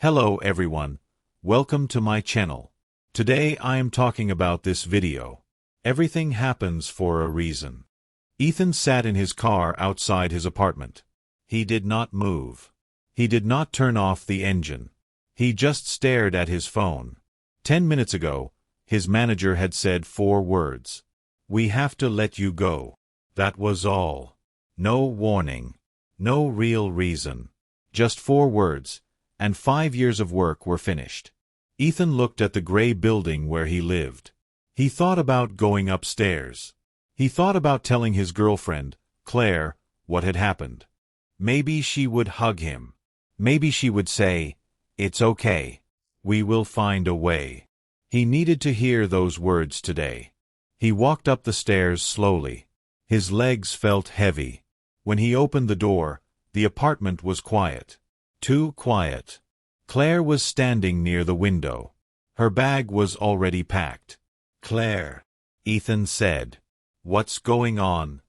Hello everyone, welcome to my channel. Today I am talking about this video. Everything happens for a reason. Ethan sat in his car outside his apartment. He did not move. He did not turn off the engine. He just stared at his phone. 10 minutes ago, his manager had said 4 words. "We have to let you go." That was all. No warning. No real reason. Just 4 words. And 5 years of work were finished. Ethan looked at the gray building where he lived. He thought about going upstairs. He thought about telling his girlfriend, Claire, what had happened. Maybe she would hug him. Maybe she would say, "It's okay. We will find a way." He needed to hear those words today. He walked up the stairs slowly. His legs felt heavy. When he opened the door, the apartment was quiet. Too quiet. Claire was standing near the window. Her bag was already packed. "Claire," Ethan said. "What's going on?"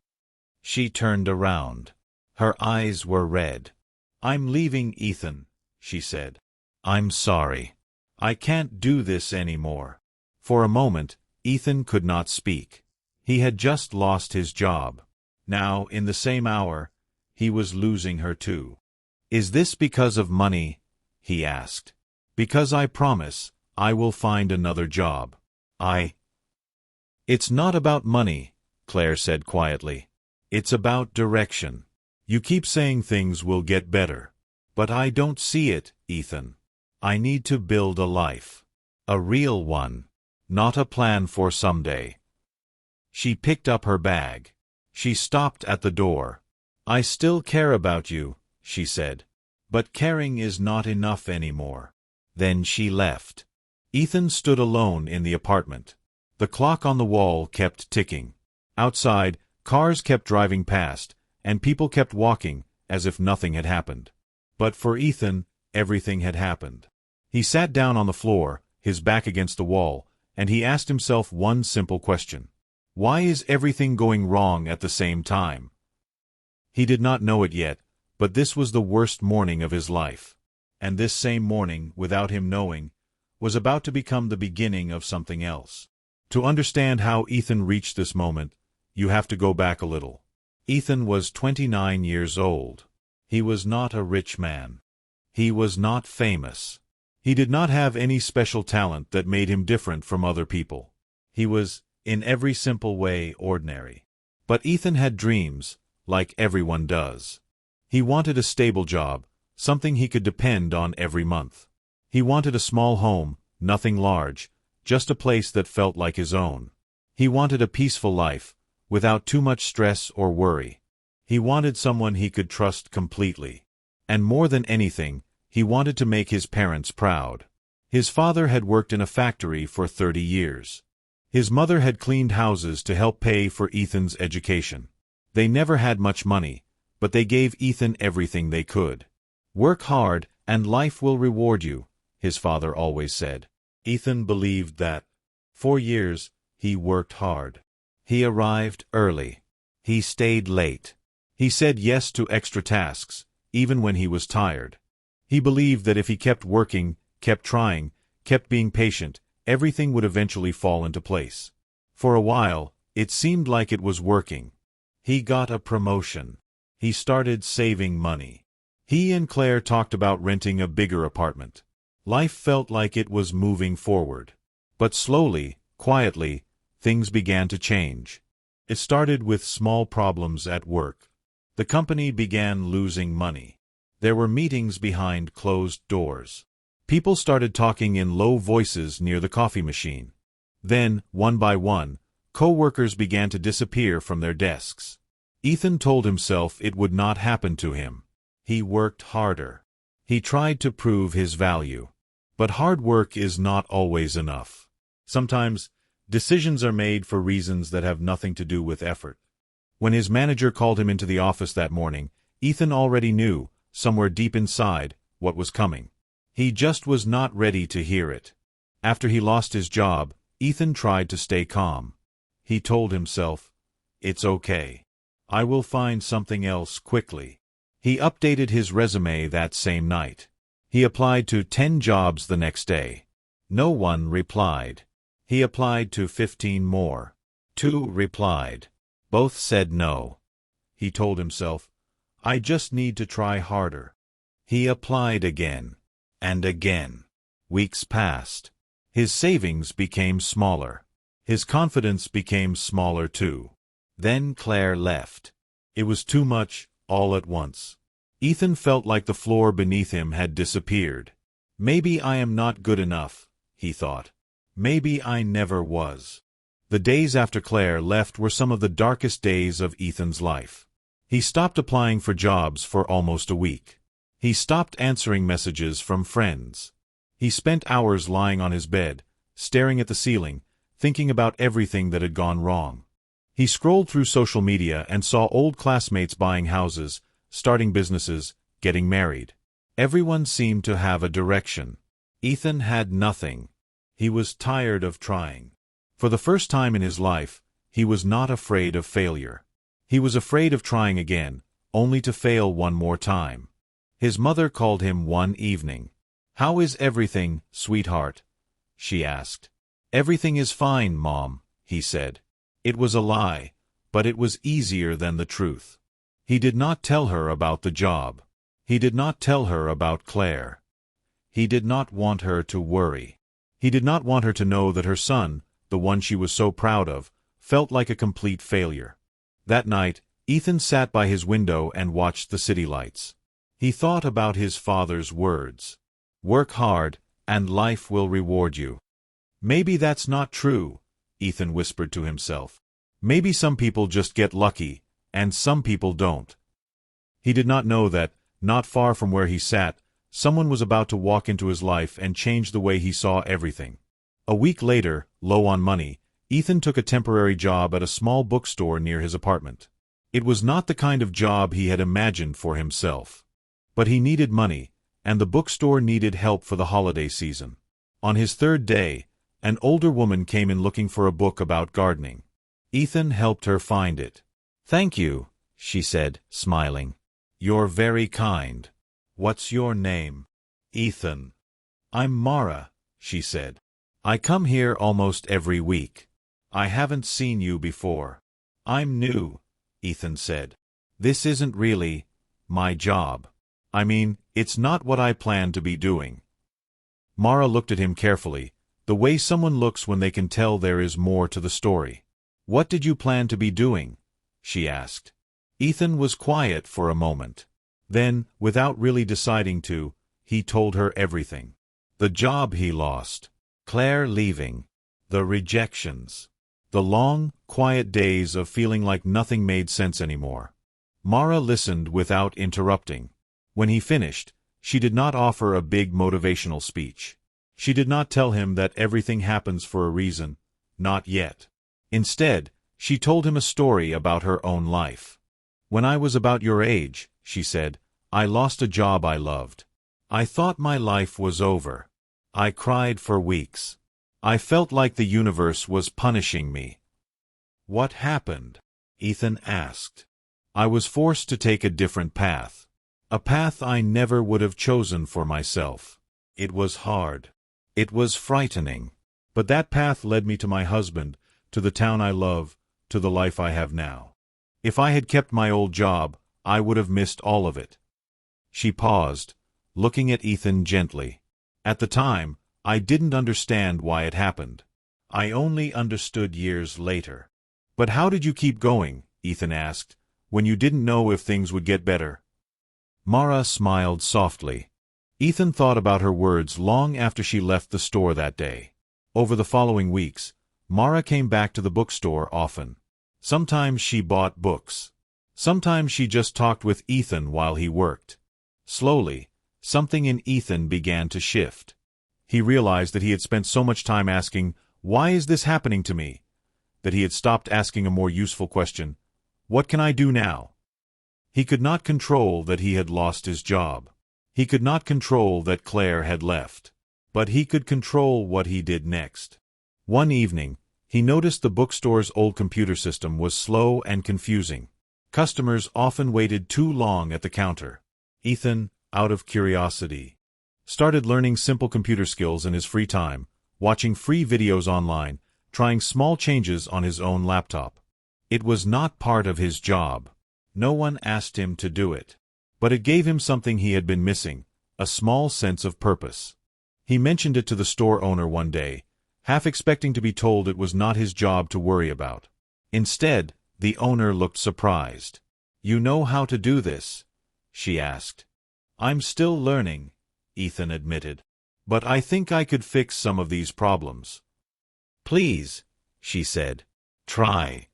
She turned around. Her eyes were red. "I'm leaving, Ethan," she said. "I'm sorry. I can't do this anymore." For a moment, Ethan could not speak. He had just lost his job. Now, in the same hour, he was losing her too. "Is this because of money?" he asked. "Because I promise, I will find another job. It's not about money," Claire said quietly. "It's about direction. You keep saying things will get better. But I don't see it, Ethan. I need to build a life. A real one. Not a plan for someday." She picked up her bag. She stopped at the door. "I still care about you," she said. "But caring is not enough anymore." Then she left. Ethan stood alone in the apartment. The clock on the wall kept ticking. Outside, cars kept driving past, and people kept walking as if nothing had happened. But for Ethan, everything had happened. He sat down on the floor, his back against the wall, and he asked himself one simple question. Why is everything going wrong at the same time? He did not know it yet, but this was the worst morning of his life. And this same morning, without him knowing, was about to become the beginning of something else. To understand how Ethan reached this moment, you have to go back a little. Ethan was 29 years old. He was not a rich man. He was not famous. He did not have any special talent that made him different from other people. He was, in every simple way, ordinary. But Ethan had dreams, like everyone does. He wanted a stable job, something he could depend on every month. He wanted a small home, nothing large, just a place that felt like his own. He wanted a peaceful life, without too much stress or worry. He wanted someone he could trust completely. And more than anything, he wanted to make his parents proud. His father had worked in a factory for 30 years. His mother had cleaned houses to help pay for Ethan's education. They never had much money, but they gave Ethan everything they could. "Work hard, and life will reward you," his father always said. Ethan believed that. For years, he worked hard. He arrived early. He stayed late. He said yes to extra tasks, even when he was tired. He believed that if he kept working, kept trying, kept being patient, everything would eventually fall into place. For a while, it seemed like it was working. He got a promotion. He started saving money. He and Claire talked about renting a bigger apartment. Life felt like it was moving forward. But slowly, quietly, things began to change. It started with small problems at work. The company began losing money. There were meetings behind closed doors. People started talking in low voices near the coffee machine. Then, one by one, co-workers began to disappear from their desks. Ethan told himself it would not happen to him. He worked harder. He tried to prove his value. But hard work is not always enough. Sometimes, decisions are made for reasons that have nothing to do with effort. When his manager called him into the office that morning, Ethan already knew, somewhere deep inside, what was coming. He just was not ready to hear it. After he lost his job, Ethan tried to stay calm. He told himself, "It's okay. I will find something else quickly." He updated his resume that same night. He applied to 10 jobs the next day. No one replied. He applied to 15 more. 2 replied. Both said no. He told himself, I just need to try harder. He applied again. And again. Weeks passed. His savings became smaller. His confidence became smaller too. Then Claire left. It was too much, all at once. Ethan felt like the floor beneath him had disappeared. Maybe I am not good enough, he thought. Maybe I never was. The days after Claire left were some of the darkest days of Ethan's life. He stopped applying for jobs for almost a week. He stopped answering messages from friends. He spent hours lying on his bed, staring at the ceiling, thinking about everything that had gone wrong. He scrolled through social media and saw old classmates buying houses, starting businesses, getting married. Everyone seemed to have a direction. Ethan had nothing. He was tired of trying. For the first time in his life, he was not afraid of failure. He was afraid of trying again, only to fail one more time. His mother called him one evening. How is everything, sweetheart? She asked. Everything is fine, Mom, he said. It was a lie, but it was easier than the truth. He did not tell her about the job. He did not tell her about Claire. He did not want her to worry. He did not want her to know that her son, the one she was so proud of, felt like a complete failure. That night, Ethan sat by his window and watched the city lights. He thought about his father's words. Work hard, and life will reward you. Maybe that's not true, Ethan whispered to himself. Maybe some people just get lucky, and some people don't. He did not know that, not far from where he sat, someone was about to walk into his life and change the way he saw everything. A week later, low on money, Ethan took a temporary job at a small bookstore near his apartment. It was not the kind of job he had imagined for himself. But he needed money, and the bookstore needed help for the holiday season. On his third day, an older woman came in looking for a book about gardening. Ethan helped her find it. Thank you, she said, smiling. You're very kind. What's your name? Ethan. I'm Mara, she said. I come here almost every week. I haven't seen you before. I'm new, Ethan said. This isn't really my job. I mean, it's not what I plan to be doing. Mara looked at him carefully, the way someone looks when they can tell there is more to the story. What did you plan to be doing? She asked. Ethan was quiet for a moment. Then, without really deciding to, he told her everything. The job he lost. Claire leaving. The rejections. The long, quiet days of feeling like nothing made sense anymore. Mara listened without interrupting. When he finished, she did not offer a big motivational speech. She did not tell him that everything happens for a reason, not yet. Instead, she told him a story about her own life. When I was about your age, she said, I lost a job I loved. I thought my life was over. I cried for weeks. I felt like the universe was punishing me. What happened? Ethan asked. I was forced to take a different path. A path I never would have chosen for myself. It was hard. It was frightening. But that path led me to my husband, to the town I love, to the life I have now. If I had kept my old job, I would have missed all of it. She paused, looking at Ethan gently. At the time, I didn't understand why it happened. I only understood years later. But how did you keep going, Ethan asked, when you didn't know if things would get better? Mara smiled softly. Ethan thought about her words long after she left the store that day. Over the following weeks, Mara came back to the bookstore often. Sometimes she bought books. Sometimes she just talked with Ethan while he worked. Slowly, something in Ethan began to shift. He realized that he had spent so much time asking, "Why is this happening to me?" that he had stopped asking a more useful question, "What can I do now?" He could not control that he had lost his job. He could not control that Claire had left. But he could control what he did next. One evening, he noticed the bookstore's old computer system was slow and confusing. Customers often waited too long at the counter. Ethan, out of curiosity, Started learning simple computer skills in his free time, watching free videos online, trying small changes on his own laptop. It was not part of his job. No one asked him to do it. But it gave him something he had been missing, a small sense of purpose. He mentioned it to the store owner one day, half expecting to be told it was not his job to worry about. Instead, the owner looked surprised. "You know how to do this?" she asked. "I'm still learning," Ethan admitted. "But I think I could fix some of these problems." "Please," she said. "Try."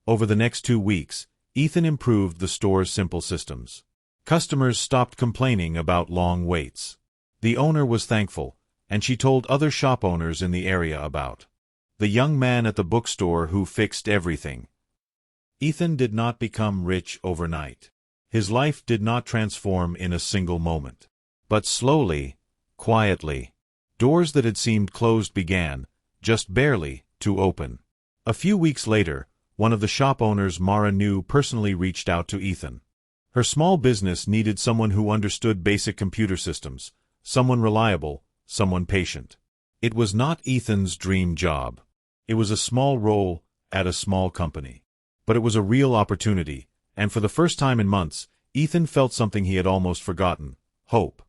Over the next 2 weeks, Ethan improved the store's simple systems. Customers stopped complaining about long waits. The owner was thankful, and she told other shop owners in the area about the young man at the bookstore who fixed everything. Ethan did not become rich overnight. His life did not transform in a single moment. But slowly, quietly, doors that had seemed closed began, just barely, to open. A few weeks later, one of the shop owners Mara knew personally reached out to Ethan. Her small business needed someone who understood basic computer systems, someone reliable, someone patient. It was not Ethan's dream job. It was a small role at a small company. But it was a real opportunity, and for the first time in months, Ethan felt something he had almost forgotten: hope.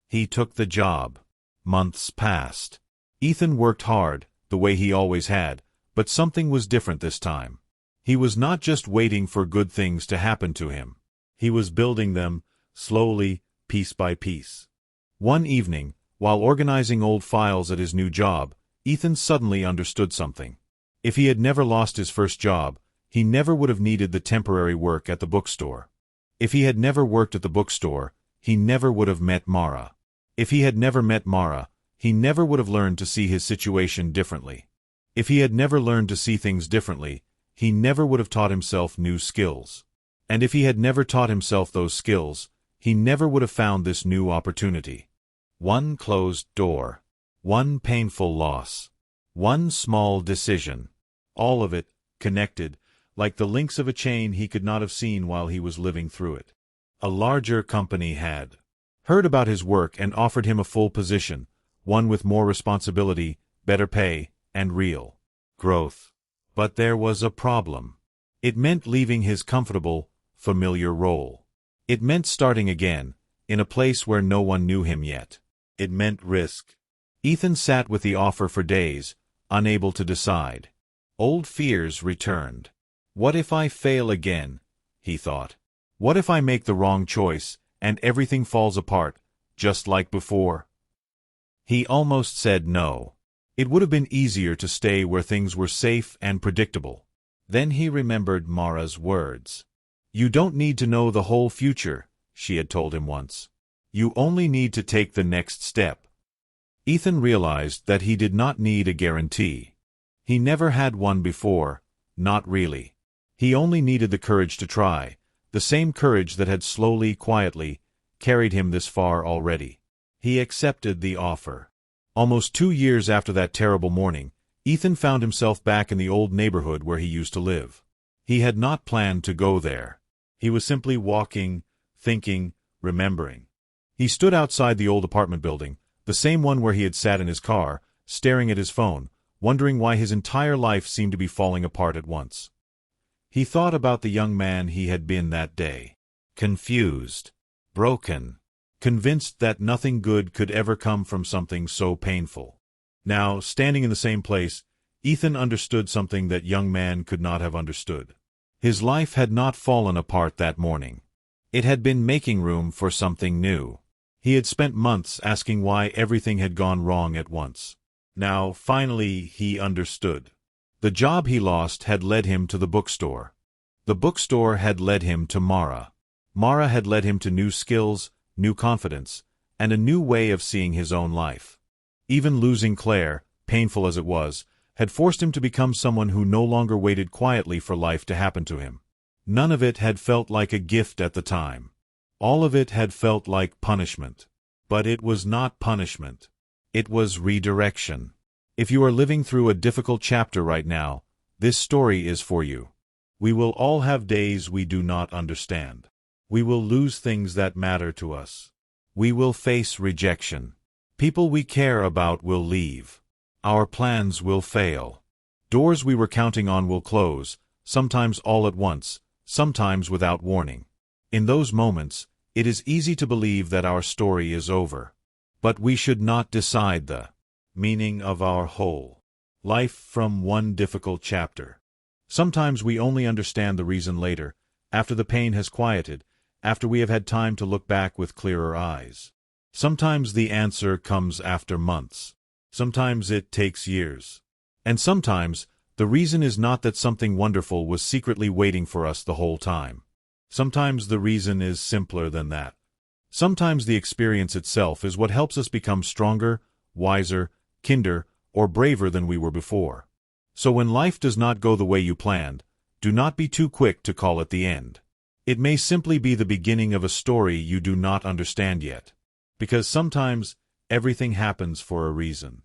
He took the job. Months passed. Ethan worked hard, the way he always had, but something was different this time. He was not just waiting for good things to happen to him. He was building them, slowly, piece by piece. One evening, while organizing old files at his new job, Ethan suddenly understood something. If he had never lost his first job, he never would have needed the temporary work at the bookstore. If he had never worked at the bookstore, he never would have met Mara. If he had never met Mara, he never would have learned to see his situation differently. If he had never learned to see things differently, he never would have taught himself new skills. And if he had never taught himself those skills, he never would have found this new opportunity. One closed door. One painful loss. One small decision. All of it, connected, like the links of a chain he could not have seen while he was living through it. A larger company had heard about his work and offered him a full position, one with more responsibility, better pay, and real growth. But there was a problem. It meant leaving his comfortable, familiar role. It meant starting again, in a place where no one knew him yet. It meant risk. Ethan sat with the offer for days, unable to decide. Old fears returned. What if I fail again? He thought. What if I make the wrong choice, and everything falls apart, just like before? He almost said no. It would have been easier to stay where things were safe and predictable. Then he remembered Mara's words. "You don't need to know the whole future," she had told him once. "You only need to take the next step." Ethan realized that he did not need a guarantee. He never had one before, not really. He only needed the courage to try, the same courage that had slowly, quietly, carried him this far already. He accepted the offer. Almost 2 years after that terrible morning, Ethan found himself back in the old neighborhood where he used to live. He had not planned to go there. He was simply walking, thinking, remembering. He stood outside the old apartment building, the same one where he had sat in his car, staring at his phone, wondering why his entire life seemed to be falling apart at once. He thought about the young man he had been that day. Confused, broken, convinced that nothing good could ever come from something so painful. Now, standing in the same place, Ethan understood something that young man could not have understood. His life had not fallen apart that morning. It had been making room for something new. He had spent months asking why everything had gone wrong at once. Now, finally, he understood. The job he lost had led him to the bookstore. The bookstore had led him to Mara. Mara had led him to new skills, new confidence, and a new way of seeing his own life. Even losing Claire, painful as it was, had forced him to become someone who no longer waited quietly for life to happen to him. None of it had felt like a gift at the time. All of it had felt like punishment. But it was not punishment. It was redirection. If you are living through a difficult chapter right now, this story is for you. We will all have days we do not understand. We will lose things that matter to us. We will face rejection. People we care about will leave. Our plans will fail. Doors we were counting on will close, sometimes all at once, sometimes without warning. In those moments, it is easy to believe that our story is over. But we should not decide the meaning of our whole life from one difficult chapter. Sometimes we only understand the reason later, after the pain has quieted, after we have had time to look back with clearer eyes. Sometimes the answer comes after months. Sometimes it takes years. And sometimes, the reason is not that something wonderful was secretly waiting for us the whole time. Sometimes the reason is simpler than that. Sometimes the experience itself is what helps us become stronger, wiser, kinder, or braver than we were before. So when life does not go the way you planned, do not be too quick to call it the end. It may simply be the beginning of a story you do not understand yet. Because sometimes, everything happens for a reason.